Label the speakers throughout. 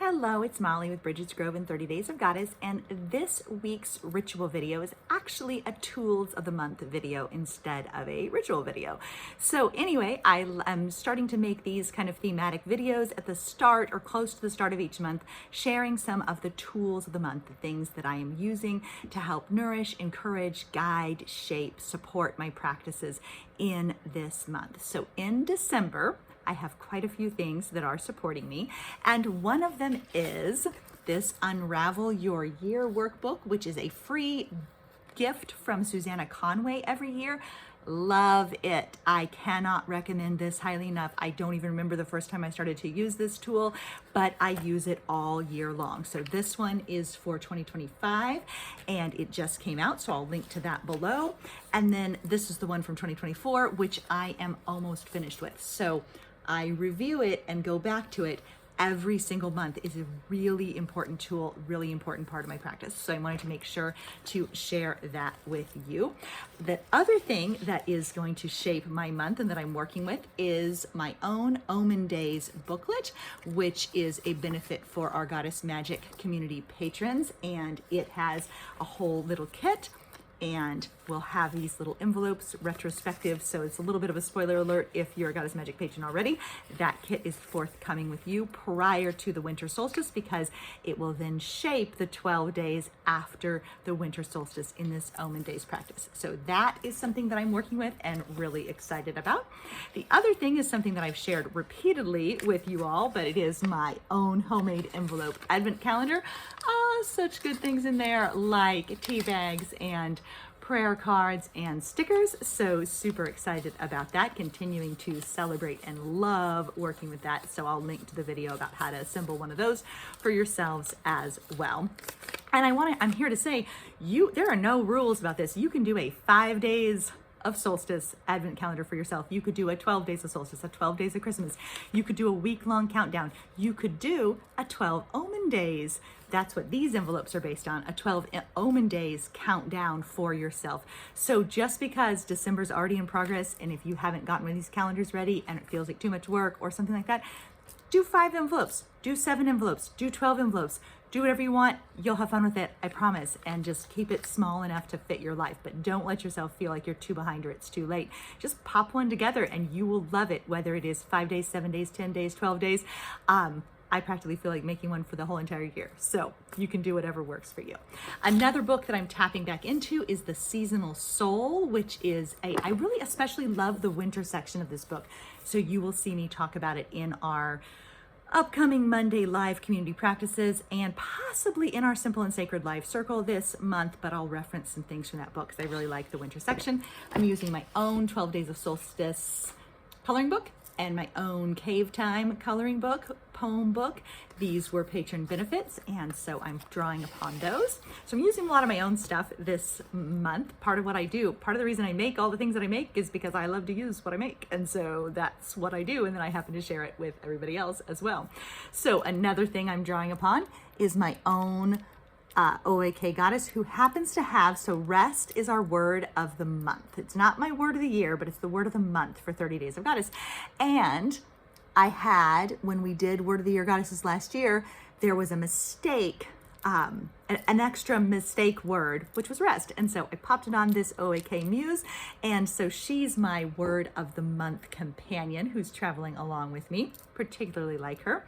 Speaker 1: Hello, it's Molly with Bridget's Grove and 30 Days of Goddess, and this week's ritual video is actually a Tools of the Month video instead of a ritual video. So anyway, I am starting to make these kind of thematic videos at the start or close to the start of each month, sharing some of the tools of the month, the things that I am using to help nourish, encourage, guide, shape, support my practices in this month. So in December, I have quite a few things that are supporting me, and one of them is this Unravel Your Year workbook, which is a free gift from Susanna Conway every year. Love it. I cannot recommend this highly enough. I don't even remember the first time I started to use this tool, but I use it all year long. So this one is for 2025 and it just came out, so I'll link to that below. And then this is the one from 2024, which I am almost finished with. So I review it and go back to it every single month. Is a really important tool, really important part of my practice. So I wanted to make sure to share that with you. The other thing that is going to shape my month and that I'm working with is my own Omen Days booklet, which is a benefit for our Goddess Magic community patrons. And it has a whole little kit, and we'll have these little envelopes retrospective. So it's a little bit of a spoiler alert if you're a Goddess Magic patron already. That kit is forthcoming with you prior to the winter solstice, because it will then shape the 12 days after the winter solstice in this Omen Days practice. So that is something that I'm working with and really excited about. The other thing is something that I've shared repeatedly with you all, but it is my own homemade envelope advent calendar. Such good things in there, like tea bags and prayer cards and stickers. So super excited about that, continuing to celebrate and love working with that. So I'll link to the video about how to assemble one of those for yourselves as well. And I'm here to say, there are no rules about this. You can do a 5 days of solstice advent calendar for yourself. You could do a 12 days of solstice, a 12 days of Christmas. You could do a week-long countdown. You could do a 12 Omen Days. That's what these envelopes are based on, a 12 Omen Days countdown for yourself. So just because December's already in progress, and if you haven't gotten one of these calendars ready and it feels like too much work or something like that, do 5 envelopes, do 7 envelopes, do 12 envelopes. Do whatever you want. You'll have fun with it, I promise. And just keep it small enough to fit your life. But don't let yourself feel like you're too behind or it's too late. Just pop one together and you will love it, whether it is 5 days, 7 days, 10 days, 12 days. I practically feel like making one for the whole entire year. So you can do whatever works for you. Another book that I'm tapping back into is The Seasonal Soul, which is I really especially love the winter section of this book. So you will see me talk about it in our upcoming Monday live community practices and possibly in our Simple and Sacred Live Circle this month, but I'll reference some things from that book because I really like the winter section. I'm using my own 12 Days of Solstice coloring book and my own Cave Time coloring book, poem book. These were patron benefits, and so I'm drawing upon those. So I'm using a lot of my own stuff this month. Part of what I do, part of the reason I make all the things that I make is because I love to use what I make, and so that's what I do, and then I happen to share it with everybody else as well. So another thing I'm drawing upon is my own OAK goddess, who happens to have, so rest is our word of the month. It's not my word of the year, but it's the word of the month for 30 Days of Goddess. And I had, when we did Word of the Year Goddesses last year, there was a mistake, an extra mistake word, which was rest. And so I popped it on this OAK Muse. And so she's my word of the month companion who's traveling along with me, particularly like her.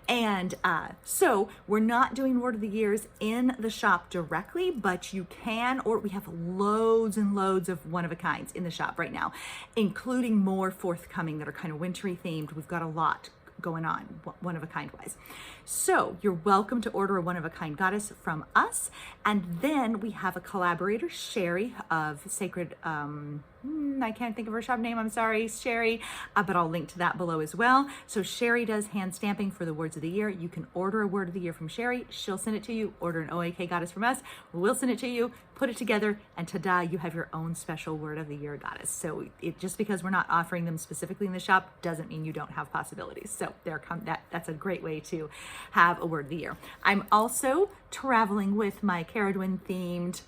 Speaker 1: And so we're not doing Word of the Years in the shop directly, but you can, or we have loads and loads of one-of-a-kinds in the shop right now, including more forthcoming that are kind of wintry themed. We've got a lot going on one-of-a-kind wise. So you're welcome to order a one-of-a-kind goddess from us. And then we have a collaborator, Sherry of Sacred, I can't think of her shop name, I'm sorry, Sherry, but I'll link to that below as well. So Sherry does hand stamping for the words of the year. You can order a word of the year from Sherry. She'll send it to you. Order an OAK goddess from us. We'll send it to you, put it together, and ta-da, you have your own special word of the year goddess. So just because we're not offering them specifically in the shop doesn't mean you don't have possibilities. So that's a great way to have a word of the year. I'm also traveling with my Caradwin themed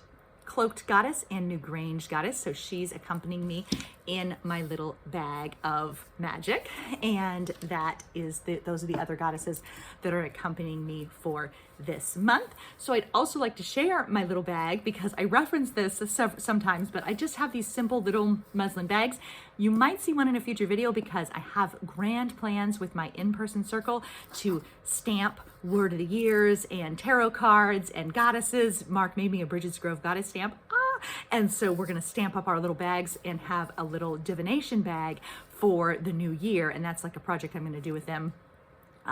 Speaker 1: Cloaked Goddess and New Grange Goddess. So she's accompanying me in my little bag of magic. And those are the other goddesses that are accompanying me for this month. So I'd also like to share my little bag because I reference this sometimes, but I just have these simple little muslin bags. You might see one in a future video because I have grand plans with my in-person circle to stamp word of the years and tarot cards and goddesses. Mark made me a Bridget's Grove goddess stamp. And so we're going to stamp up our little bags and have a little divination bag for the new year. And that's like a project I'm going to do with them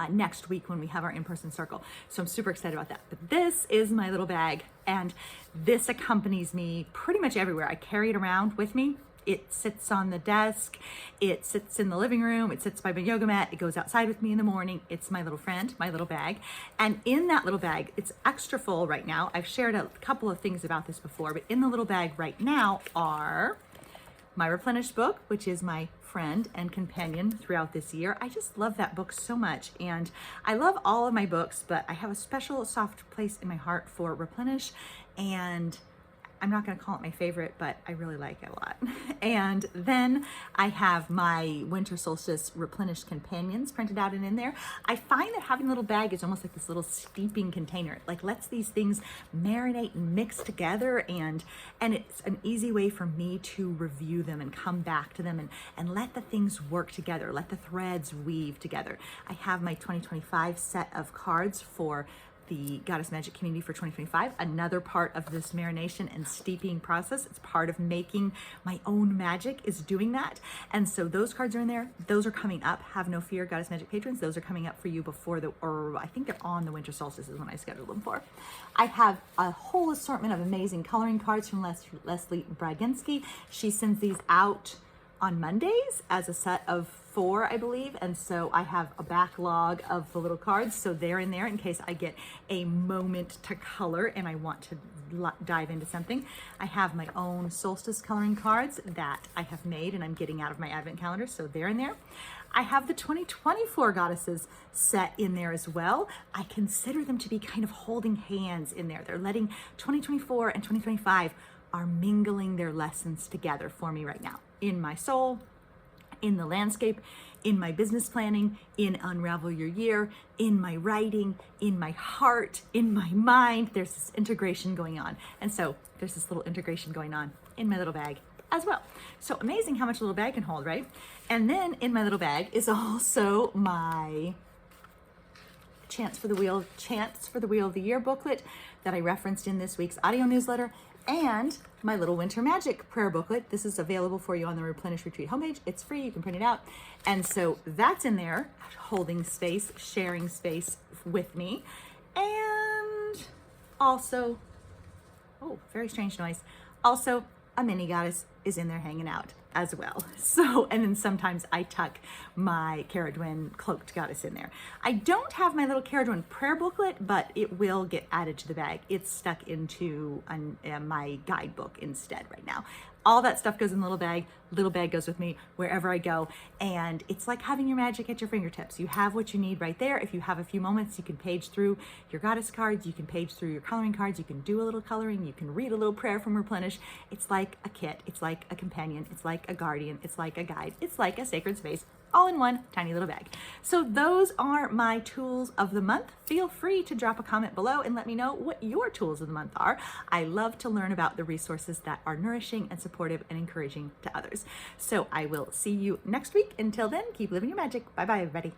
Speaker 1: next week when we have our in-person circle. So I'm super excited about that. But this is my little bag, and this accompanies me pretty much everywhere. I carry it around with me. It sits on the desk, it sits in the living room, it sits by my yoga mat, it goes outside with me in the morning. It's my little friend, my little bag. And in that little bag, it's extra full right now. I've shared a couple of things about this before, but in the little bag right now are my Replenished book, which is my friend and companion throughout this year. I just love that book so much, and I love all of my books, but I have a special soft place in my heart for Replenish, and I'm not going to call it my favorite, but I really like it a lot. And then I have my Winter Solstice Replenished companions printed out and in there. I find that having a little bag is almost like this little steeping container. It like lets these things marinate and mix together, and it's an easy way for me to review them and come back to them and let the things work together, let the threads weave together. I have my 2025 set of cards for the Goddess Magic community for 2025. Another part of this marination and steeping process, it's part of making my own magic, is doing that. And so those cards are in there. Those are coming up. Have no fear, Goddess Magic patrons. Those are coming up for you before I think they're on the Winter Solstice is when I scheduled them for. I have a whole assortment of amazing coloring cards from Leslie Braginski. She sends these out on Mondays as a set of 4, I believe, and so I have a backlog of the little cards, so they're in there in case I get a moment to color and I want to dive into something. I have my own solstice coloring cards that I have made and I'm getting out of my advent calendar, so they're in there. I have the 2024 goddesses set in there as well. I consider them to be kind of holding hands in there. They're letting 2024 and 2025 are mingling their lessons together for me right now in my soul, in the landscape, in my business planning, in Unravel Your Year, in my writing, in my heart, in my mind. There's this integration going on. And so there's this little integration going on in my little bag as well. So amazing how much a little bag can hold, right? And then in my little bag is also my Chants for the Wheel of the Year booklet that I referenced in this week's audio newsletter, and my little Winter Magic prayer booklet. This is available for you on the Replenish Retreat homepage. It's free, you can print it out. And so that's in there, holding space, sharing space with me. And also, oh, very strange noise. Also, a mini goddess is in there hanging out as well. So, and then sometimes I tuck my Caradwen cloaked goddess in there. I don't have my little Caradwen prayer booklet, but it will get added to the bag. It's stuck into my guidebook instead right now. All that stuff goes in the little bag. Little bag goes with me wherever I go. And it's like having your magic at your fingertips. You have what you need right there. If you have a few moments, you can page through your goddess cards. You can page through your coloring cards. You can do a little coloring. You can read a little prayer from Replenish. It's like a kit. It's like a companion. It's like a guardian. It's like a guide. It's like a sacred space, all in one tiny little bag. So those are my tools of the month. Feel free to drop a comment below and let me know what your tools of the month are. I love to learn about the resources that are nourishing and supportive and encouraging to others. So I will see you next week. Until then, keep living your magic. Bye bye, everybody.